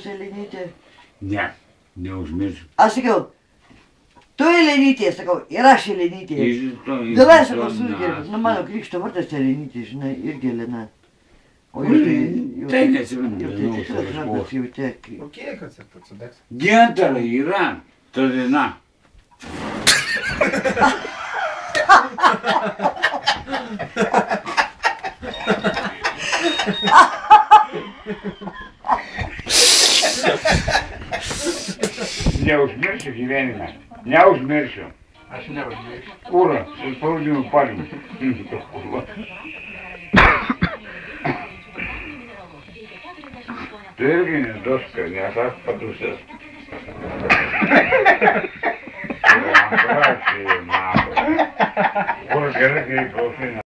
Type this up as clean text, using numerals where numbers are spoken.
Elenytė. Ne, neužmiršiu. Aš sakiau, tu Elenytė, sakau, ir aš Elenytė. Davai, sakau, sugerbiu. Nu, mano krikšto vardas Elenytė, žinai, irgi Elena. O jūs tai nesimenu. Jau tai tikras vardas, jau tiek. O kiek atsiprašau? Gintarai yra, ta daina. Neužmiršiu gyvenime. Neužmiršiu. Aš neužmiršiu. Kūra, su spaudiniu paliu. Tu irgi nedoska, nes aš patusęs. Kur gerai, kai klausai.